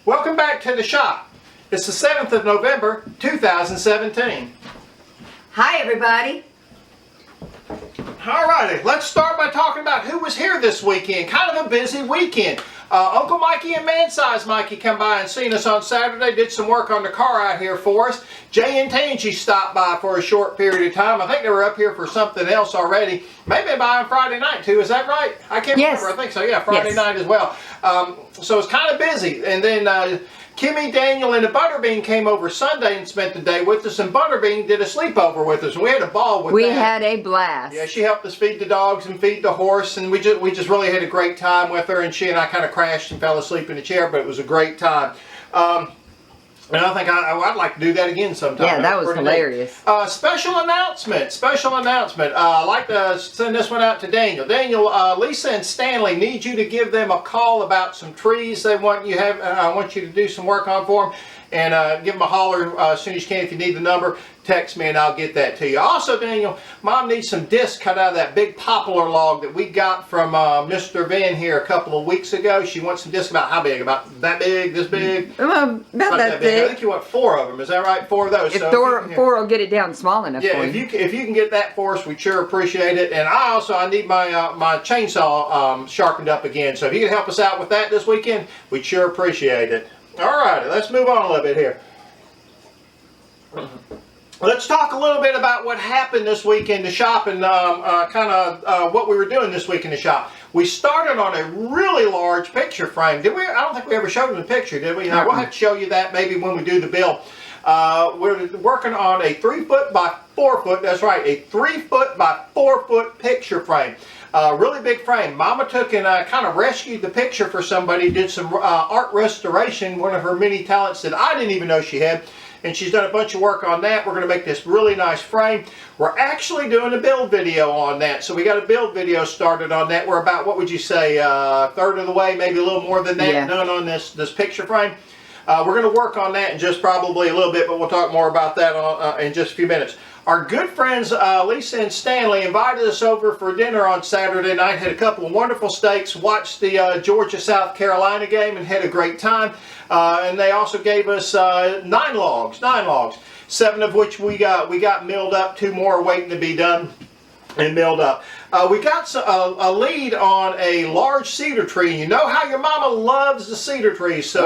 Welcome back to the shop. It's the 7th of November, 2017. Hi, everybody. Alrighty, let's start by talking about who was here this weekend. Kind of a busy weekend. Uncle Mikey and Man-Size Mikey come by and seen us on Saturday, did some work on the car out here for us. Jay and Tangy stopped by for a short period of time. I think they were up here for something else already. Maybe by on Friday night too, is that right? I can't remember, I think so, yeah, Friday night as well. So it's kind of busy. And then Kimmy, Daniel, and the Butterbean came over Sunday and spent the day with us, and Butterbean did a sleepover with us. We had a ball with that. We had a blast. Yeah, she helped us feed the dogs and feed the horse, and we just really had a great time with her, and she and I kind of crashed and fell asleep in the chair, but it was a great time. And I think I'd like to do that again sometime. Yeah, that was hilarious. Special announcement. I'd like to send this one out to Daniel. Daniel, Lisa and Stanley need you to give them a call about some trees they want you have. I want you to do some work on for them. And give them a holler as soon as you can. If you need the number, text me and I'll get that to you. Also, Daniel, Mom needs some discs cut out of that big poplar log that we got from Mr. Van here a couple of weeks ago. She wants some discs about how big? About that big? This big? About that big. I think you want 4 of them. Is that right? 4 of those. If so four will get it down small enough for you. If you can get that for us, we sure appreciate it. And I need my my chainsaw sharpened up again. So if you can help us out with that this weekend, we'd sure appreciate it. Alrighty, let's move on a little bit here. Let's talk a little bit about what happened this week in the shop and what we were doing this week in the shop. We started on a really large picture frame. Did we? I don't think we ever showed them the picture, did we? No, we'll have to show you that maybe when we do the build. We're working on a 3 foot by 4 foot, that's right, a 3 foot by 4 foot picture frame. Really big frame. Mama took and kind of rescued the picture for somebody, did some art restoration, one of her many talents that I didn't even know she had. And she's done a bunch of work on that. We're going to make this really nice frame. We're actually doing a build video on that. So we got a build video started on that. We're about, what would you say, a third of the way, maybe a little more than that, done on this picture frame. We're going to work on that in just probably a little bit, but we'll talk more about that in just a few minutes. Our good friends Lisa and Stanley invited us over for dinner on Saturday night. Had a couple of wonderful steaks, watched the Georgia-South Carolina game, and had a great time. And they also gave us 9 logs, 7 of which we got milled up. 2 more waiting to be done and milled up. We got a lead on a large cedar tree. You know how your mama loves the cedar tree. So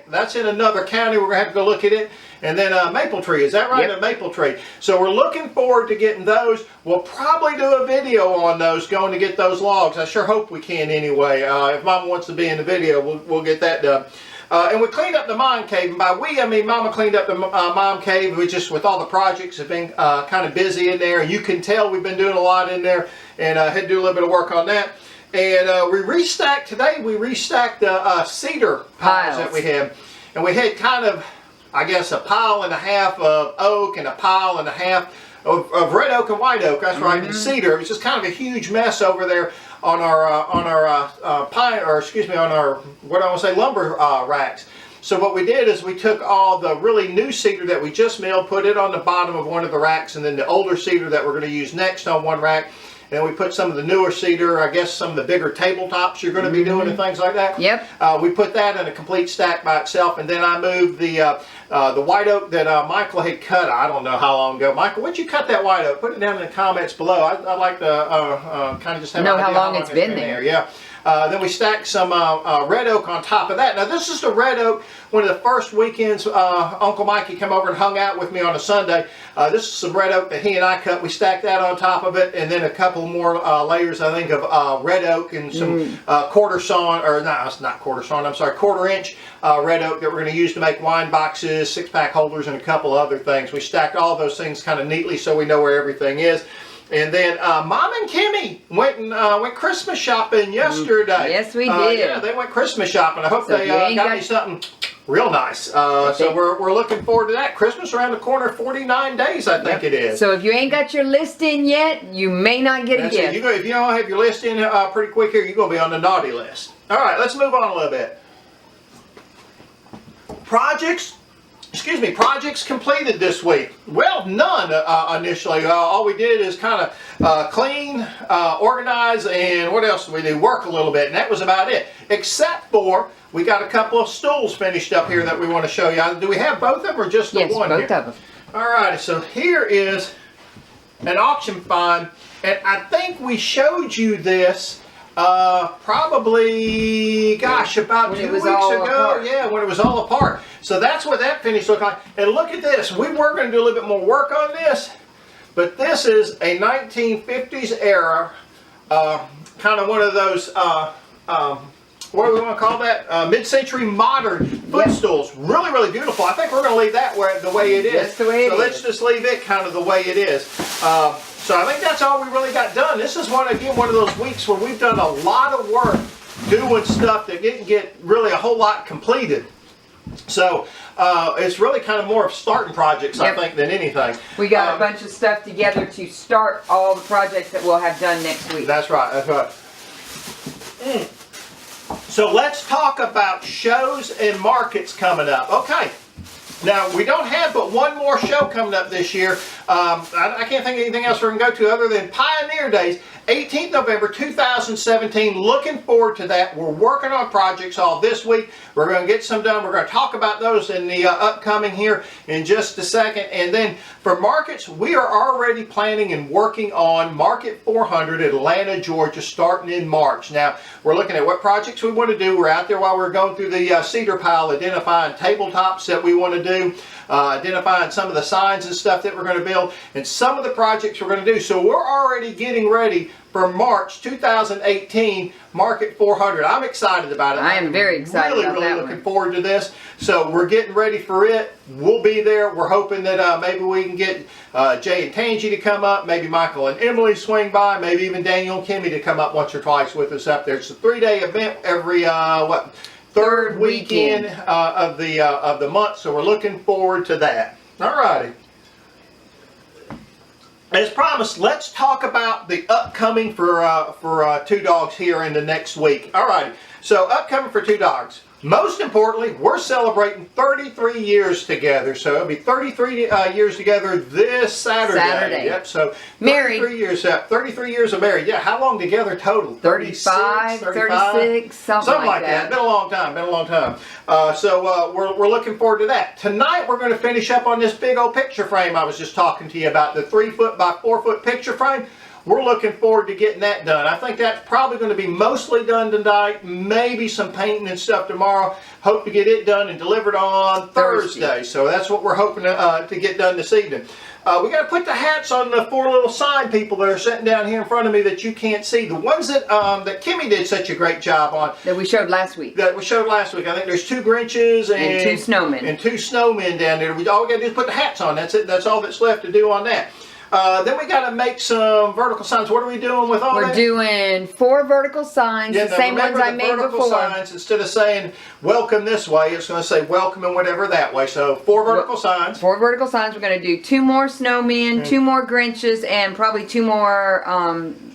that's in another county. We're going to have to go look at it. And then a maple tree. Is that right? Yep. A maple tree. So we're looking forward to getting those. We'll probably do a video on those, going to get those logs. I sure hope we can anyway. If Mama wants to be in the video, we'll get that done. And we cleaned up the mom cave. And by we, I mean Mama cleaned up the mom cave. We just, with all the projects, have been kind of busy in there. You can tell we've been doing a lot in there, and had to do a little bit of work on that. And we restacked the cedar piles that we had. And we had kind of, I guess, a pile and a half of oak and a pile and a half of red oak and white oak. That's right, and cedar. It was just kind of a huge mess over there on our pine, or excuse me, on our, what I want to say, lumber racks. So what we did is we took all the really new cedar that we just milled, put it on the bottom of one of the racks, and then the older cedar that we're going to use next on one rack. And we put some of the newer cedar, I guess some of the bigger tabletops you're going to be doing and things like that. Yep. We put that in a complete stack by itself, and then I moved the white oak that Michael had cut. I don't know how long ago. Michael, when'd you cut that white oak? Put it down in the comments below. I'd like to kind of just have know how long it's been there. Yeah. Then we stacked some red oak on top of that. Now this is the red oak. One of the first weekends Uncle Mikey came over and hung out with me on a Sunday. This is some red oak that he and I cut. We stacked that on top of it, and then a couple more layers, I think, of red oak and some quarter inch red oak that we're going to use to make wine boxes, 6-pack holders, and a couple other things. We stacked all those things kind of neatly so we know where everything is. And then Mom and Kimmy went Christmas shopping yesterday. Yes, we did. Yeah, they went Christmas shopping. I hope they got me something real nice. So we're looking forward to that. Christmas around the corner, 49 days, I think it is. So if you ain't got your list in yet, you may not get a gift. If you don't have your list in pretty quick here, you're going to be on the naughty list. All right, let's move on a little bit. Projects projects completed this week. Well, none initially. All we did is kind of clean, organize, and what else did we do? Work a little bit, and that was about it. Except for we got a couple of stools finished up here that we want to show you. Do we have both of them or just the one? Yes, both here? of them. Alrighty, so here is an auction find, and I think we showed you this probably, gosh, about 2 weeks ago. Apart. Yeah, when it was all apart. So that's what that finish looked like. And look at this. We were going to do a little bit more work on this, but this is a 1950s era, kind of one of those, what do we want to call that? Mid-century modern footstools. Really, really beautiful. I think we're going to leave that the way it is. That's the way it is. So let's just leave it kind of the way it is. So I think that's all we really got done. This is one of those weeks where we've done a lot of work doing stuff that didn't get really a whole lot completed. So it's really kind of more of starting projects, I think, than anything. We got a bunch of stuff together to start all the projects that we'll have done next week. That's right. That's right. So let's talk about shows and markets coming up. Okay. Now, we don't have but one more show coming up this year. I can't think of anything else we're going to go to other than Pioneer Days, 18th November 2017. Looking forward to that. We're working on projects all this week. We're going to get some done. We're going to talk about those in the upcoming here in just a second. And then for markets, we are already planning and working on Market 400 Atlanta, Georgia, starting in March. Now, we're looking at what projects we want to do. We're out there while we're going through the cedar pile, identifying tabletops that we want to do, identifying some of the signs and stuff that we're going to build, and some of the projects we're going to do. So we're already getting ready for March 2018 Market 400. I'm excited about it. I am very excited about that. Really looking forward to this. So we're getting ready for it. We'll be there. We're hoping that maybe we can get Jay and Tangi to come up, maybe Michael and Emily swing by, maybe even Daniel and Kimmy to come up once or twice with us up there. It's a 3-day event every third weekend of the month. So we're looking forward to that. Alrighty. As promised, let's talk about the upcoming for Two Dogs here in the next week. Alrighty, so upcoming for Two Dogs. Most importantly, we're celebrating 33 years together. So it'll be 33 years together this Saturday. Yep. So 33 years. 33 years of married. Yeah. How long together total? 35, 36, something like that. Been a long time. Been a long time. So we're looking forward to that. Tonight we're going to finish up on this big old picture frame I was just talking to you about, the 3-foot by 4-foot picture frame. We're looking forward to getting that done. I think that's probably going to be mostly done tonight, maybe some painting and stuff tomorrow. Hope to get it done and delivered on Thursday. So that's what we're hoping to get done this evening. We got to put the hats on the 4 little sign people that are sitting down here in front of me that you can't see. The ones that that Kimmy did such a great job on. That we showed last week. I think there's 2 Grinches and 2 snowmen. And 2 snowmen down there. All we got to do is put the hats on. That's it. That's all that's left to do on that. Then we got to make some vertical signs. What are we doing with all that? We're doing 4 vertical signs, the same ones I made before. Signs, instead of saying welcome this way, it's going to say welcome and whatever that way. So 4 vertical signs. 4 vertical signs. We're going to do 2 more snowmen, 2 more Grinches, and probably 2 more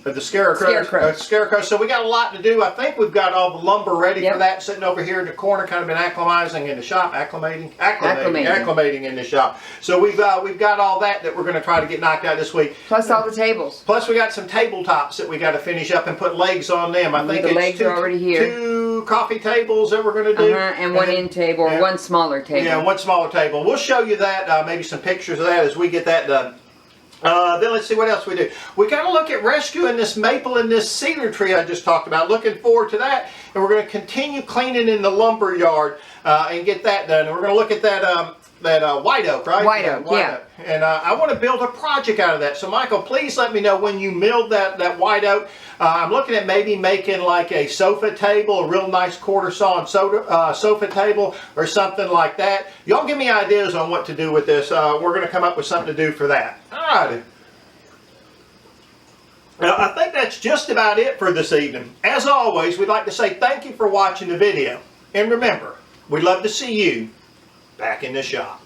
the scarecrows. So we got a lot to do. I think we've got all the lumber ready for that, sitting over here in the corner, kind of been acclimating in the shop, acclimating in the shop. So we've got all that we're going to try to get knocked out this week. Plus all the tables. Plus we got some tabletops that we got to finish up and put legs on them. I think the legs are already here. 2 coffee tables that we're going to do. And 1 end table, or 1 smaller table. Yeah, 1 smaller table. We'll show you that, maybe some pictures of that as we get that done. Then let's see what else we do. We got to look at rescuing this maple and this cedar tree I just talked about. Looking forward to that. And we're going to continue cleaning in the lumber yard and get that done. And we're going to look at that white oak, right? White oak, yeah. And I want to build a project out of that. So Michael, please let me know when you milled that white oak. I'm looking at maybe making like a sofa table, a real nice quarter sawn sofa table or something like that. Y'all give me ideas on what to do with this. We're going to come up with something to do for that. All right. Now, I think that's just about it for this evening. As always, we'd like to say thank you for watching the video. And remember, we'd love to see you back in the shop.